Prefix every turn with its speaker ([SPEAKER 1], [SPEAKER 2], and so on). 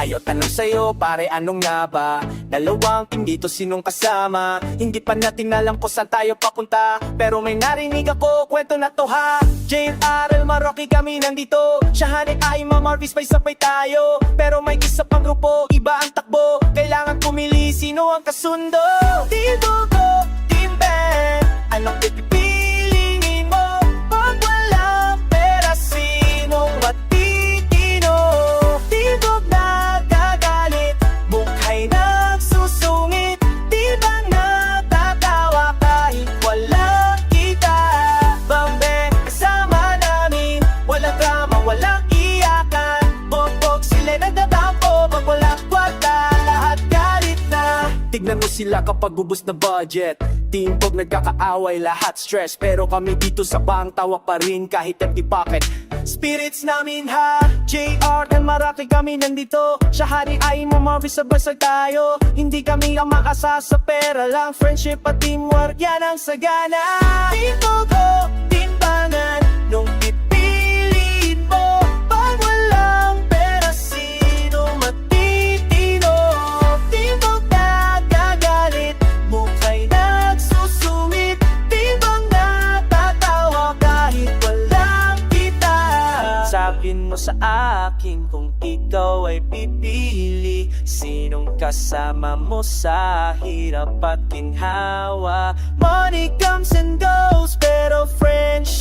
[SPEAKER 1] Ayo tanong sa'yo pare, anong nga ba? Dalawang team dito, sinong kasama? Hindi pa natin alam kung saan tayo papunta, pero may narinig ako, kwento na to ha. JR, Maroki kami nandito, Shahane ay Marvis, may sabay tayo. Pero may isa pang grupo, iba ang takbo, kailangan pumili sino ang kasundo. Team Bugo, Team Ben, anong pipiliin mo? Pag walang pera, sinong matitino? Team Bug nagagalit, mukhay nagsusungit, di ba natatawa kahit walang kita? Bambe, kasama namin, walang drama, walang iyakan. Bogbog sila nagtatampo, pag walang kwarta, lahat galit na. Tignan mo sila kapag ubos na budget, Team Bug nagkakaaway, lahat stress, pero kami dito sa bang tawa pa rin kahit empty pocket. Spirits namin ha, JR and Maraki kami nandito, Shahari ay Marvis, sabasag tayo. Hindi kami ang makasa sa pera lang, friendship at teamwork, yan ang sagana. Team Bugo, Team Bangan, nung pipiliin mo, pag walang pera, sino matitino? Team Bug nagagalit, mukhay nagsusungit, Team Bug natatawa kahit walang kita. Sabihin mo sa akin kung ikaw ay pipili, sinong kasama mo sa hirap at ginhawa? Money comes and goes, pero friendship